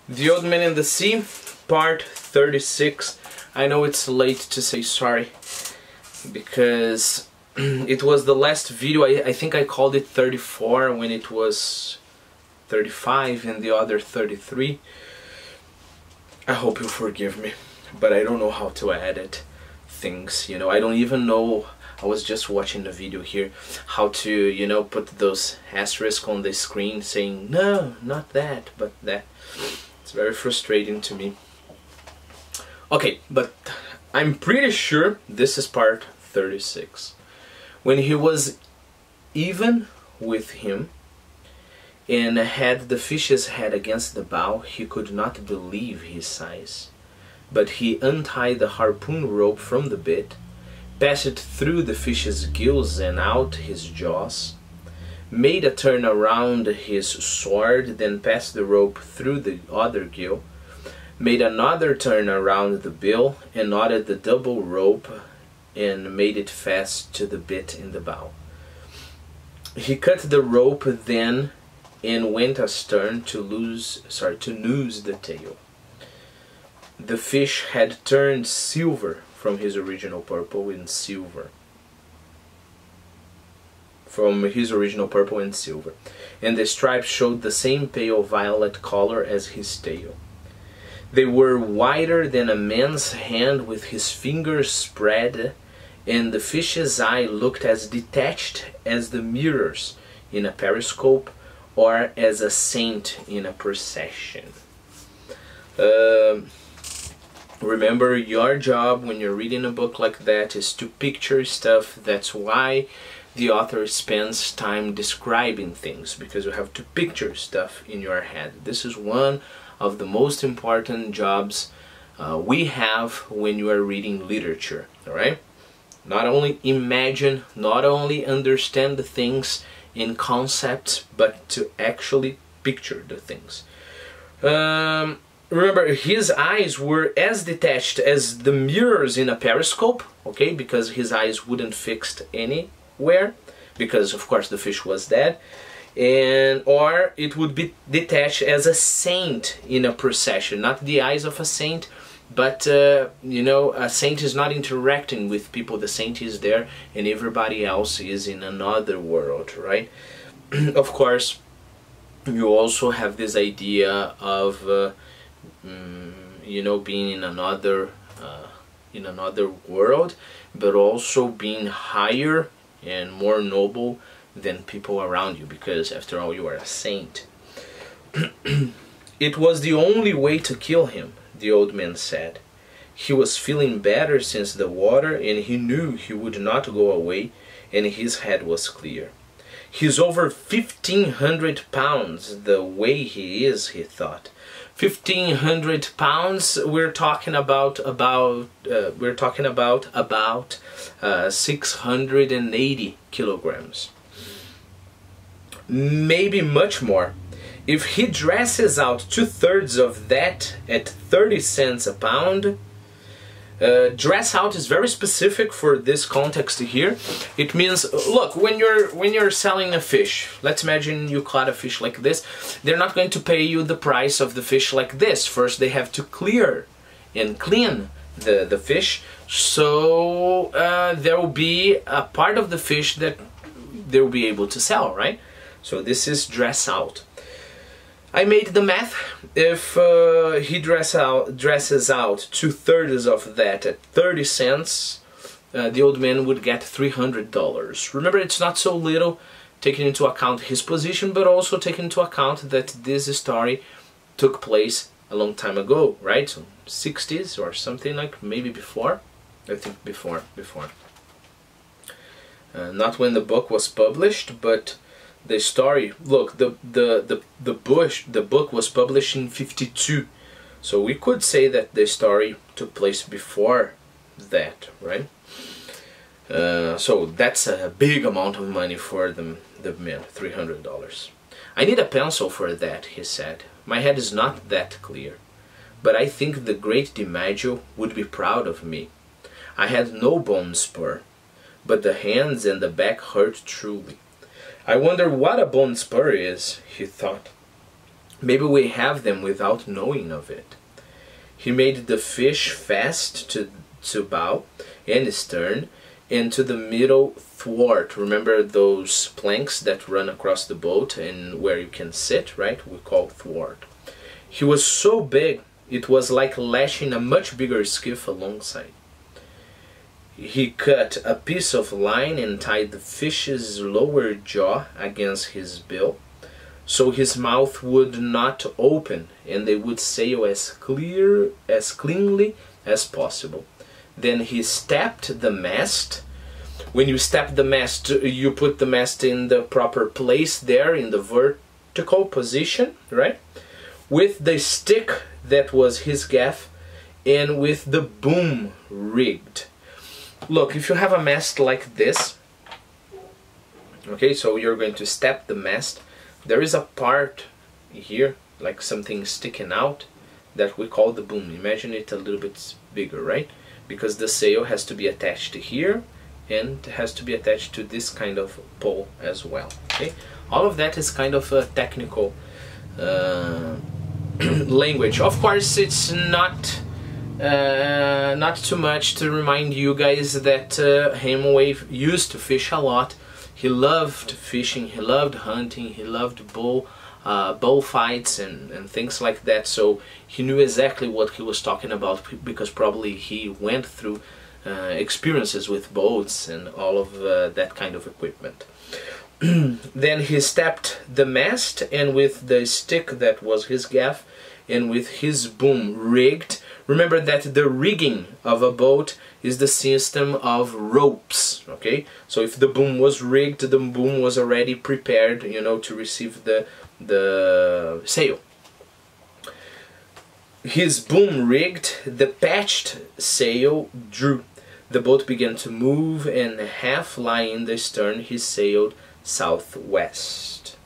The Old Man and the Sea, part 36. I know it's late to say sorry, because it was the last video. I think I called it 34 when it was 35 and the other 33. I hope you forgive me, but I don't know how to edit things, you know. I don't even know, I was just watching the video here, how to, you know, put those asterisks on the screen saying, no, not that, but that. It's very frustrating to me. Okay, but I'm pretty sure this is part 36. When he was even with him and had the fish's head against the bow, he could not believe his size. But he untied the harpoon rope from the bit, passed it through the fish's gills and out his jaws, made a turn around his sword, then passed the rope through the other gill, made another turn around the bill, and knotted the double rope and made it fast to the bit in the bow. He cut the rope then and went astern to noose the tail. The fish had turned silver from his original purple and silver. And the stripes showed the same pale violet color as his tail. They were wider than a man's hand with his fingers spread, and the fish's eye looked as detached as the mirrors in a periscope or as a saint in a procession. Remember, your job when you're reading a book like that is to picture stuff. That's why the author spends time describing things, because you have to picture stuff in your head. This is one of the most important jobs we have when you are reading literature, alright? Not only imagine, not only understand the things in concepts, but to actually picture the things. Remember, his eyes were as detached as the mirrors in a periscope, okay, because his eyes wouldn't fix anywhere, because of course the fish was dead, or it would be detached as a saint in a procession. Not the eyes of a saint, but you know, a saint is not interacting with people. The saint is there and everybody else is in another world, right? Of course, you also have this idea of you know, being in another world, but also being higher and more noble than people around you, because after all you are a saint. It was the only way to kill him, the old man said. He was feeling better since the water, and he knew he would not go away, and his head was clear. He's over 1,500 pounds the way he is, he thought. 1,500 pounds, we're talking about 680 kilograms. Maybe much more. If he dresses out 2/3 of that at 30 cents a pound, dress out is very specific for this context here. It means, look, when you're selling a fish, let's imagine you caught a fish like this. They're not going to pay you the price of the fish like this. First they have to clear and clean the fish, so there will be a part of the fish that they'll be able to sell, right? So this is dress out. I made the math. If he dresses out 2/3 of that at 30 cents, the old man would get $300. Remember, it's not so little, taking into account his position, but also taking into account that this story took place a long time ago, right? So 60s or something, like maybe before. I think before. Not when the book was published, but the story, look, the book was published in 52, so we could say that the story took place before that, right? So that's a big amount of money for the man, $300. I need a pencil for that, he said. My head is not that clear, but I think the great DiMaggio would be proud of me. I had no bone spur, but the hands and the back hurt truly. I wonder what a bone spur is, he thought. Maybe we have them without knowing of it. He made the fish fast to bow and stern, and to the middle thwart. Remember those planks that run across the boat and where you can sit, right? We call thwart. He was so big, it was like lashing a much bigger skiff alongside. He cut a piece of line and tied the fish's lower jaw against his bill, so his mouth would not open and they would sail as cleanly as possible. Then he stepped the mast. When you step the mast, you put the mast in the proper place there, in the vertical position, right? With the stick that was his gaff and with the boom rigged. Look, if you have a mast like this, okay, so you're going to step the mast. There is a part here, like something sticking out, that we call the boom. Imagine it a little bit bigger, right? Because the sail has to be attached to here and has to be attached to this kind of pole as well. Okay, all of that is kind of a technical language. Of course, it's not too much to remind you guys that Hemingway used to fish a lot. He loved fishing, he loved hunting, he loved bullfights and things like that, so he knew exactly what he was talking about, because probably he went through experiences with boats and all of that kind of equipment. Then he stepped the mast, and with the stick that was his gaff and with his boom rigged. Remember that the rigging of a boat is the system of ropes, okay? So if the boom was rigged, the boom was already prepared, you know, to receive the sail. His boom rigged, the patched sail drew. The boat began to move, and half lying in the stern, he sailed southwest.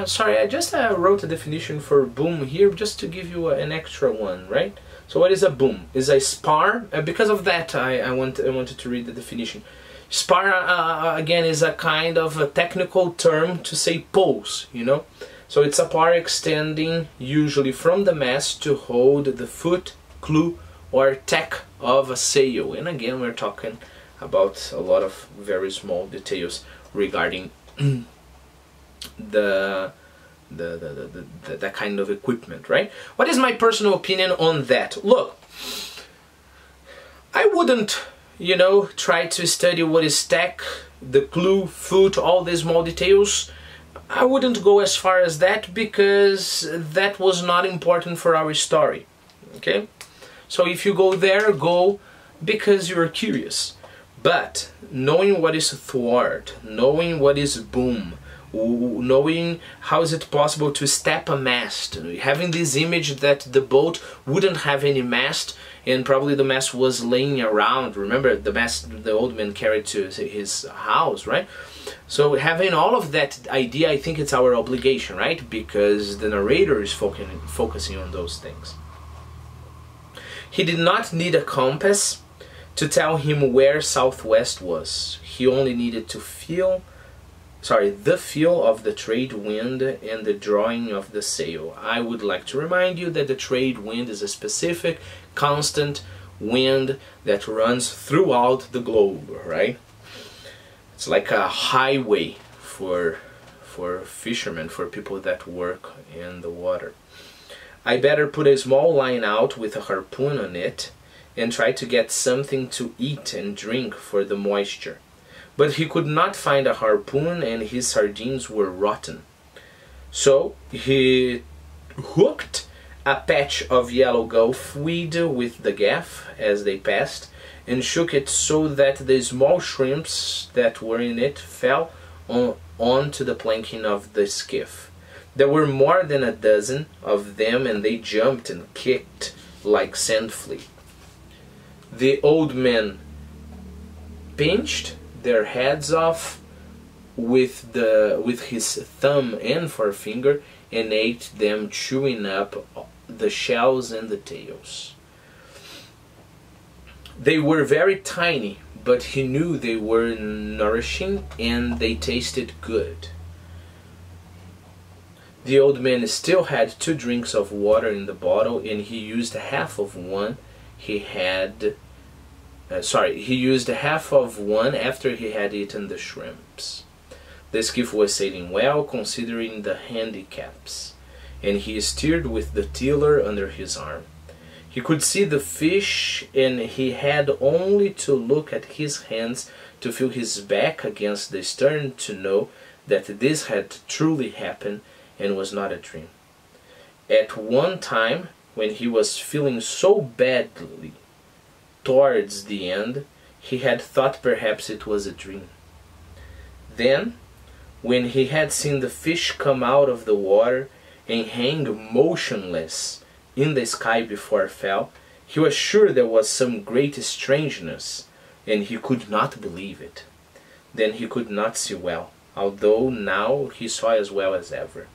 Sorry, I just wrote a definition for boom here just to give you an extra one, right? So what is a boom? Is a spar. Because of that, I wanted to read the definition. Spar, again, is a kind of a technical term to say poles, you know? So it's a bar extending usually from the mast to hold the foot, clew, or tack of a sail. And again, we're talking about a lot of very small details regarding that kind of equipment, right? What is my personal opinion on that? Look, I wouldn't, you know, try to study what is tack, the clew, foot, all these small details. I wouldn't go as far as that, because that was not important for our story, okay? So if you go there, go because you're curious. But knowing what is thwart, knowing what is boom, knowing how is it possible to step a mast, having this image that the boat wouldn't have any mast and probably the mast was laying around. Remember, the mast the old man carried to his house, right? So having all of that idea, I think it's our obligation, right? Because the narrator is focusing on those things. He did not need a compass to tell him where southwest was. He only needed to feel the feel of the trade wind and the drawing of the sail. I would like to remind you that the trade wind is a specific, constant wind that runs throughout the globe, right? It's like a highway for fishermen, for people that work in the water. I better put a small line out with a harpoon on it and try to get something to eat and drink for the moisture. But he could not find a harpoon, and his sardines were rotten. So he hooked a patch of yellow gulf weed with the gaff as they passed, and shook it so that the small shrimps that were in it fell onto the planking of the skiff. There were more than a dozen of them, and they jumped and kicked like sand flea. The old man pinched their heads off with his thumb and forefinger and ate them, chewing up the shells and the tails. They were very tiny, but he knew they were nourishing and they tasted good. The old man still had 2 drinks of water in the bottle, and he used half of one he used half of one after he had eaten the shrimps. The skiff was sailing well, considering the handicaps, and he steered with the tiller under his arm. He could see the fish, and he had only to look at his hands to feel his back against the stern to know that this had truly happened and was not a dream. At one time, when he was feeling so badly towards the end, he had thought perhaps it was a dream. Then, when he had seen the fish come out of the water and hang motionless in the sky before it fell, he was sure there was some great strangeness, and he could not believe it. Then he could not see well, although now he saw as well as ever.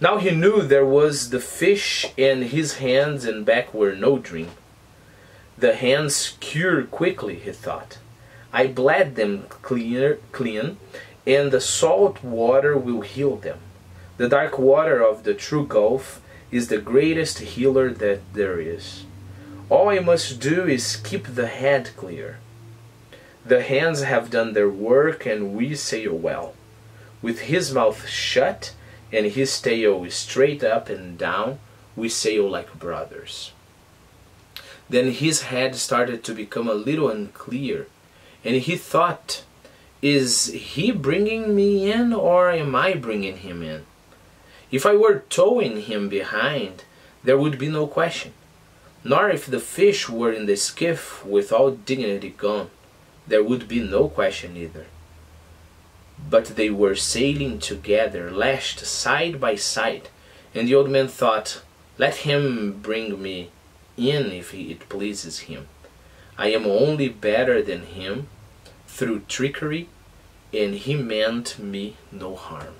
Now he knew there was the fish, and his hands and back were no dream. The hands cure quickly, he thought. I bled them clean, and the salt water will heal them. The dark water of the true Gulf is the greatest healer that there is. All I must do is keep the head clear. The hands have done their work, and we sail well. With his mouth shut and his tail straight up and down, we sail like brothers. Then his head started to become a little unclear, and he thought, is he bringing me in, or am I bringing him in? If I were towing him behind, there would be no question, nor if the fish were in the skiff with all dignity gone, there would be no question either. But they were sailing together, lashed side by side, and the old man thought, let him bring me in if it pleases him. I am only better than him through trickery, and he meant me no harm.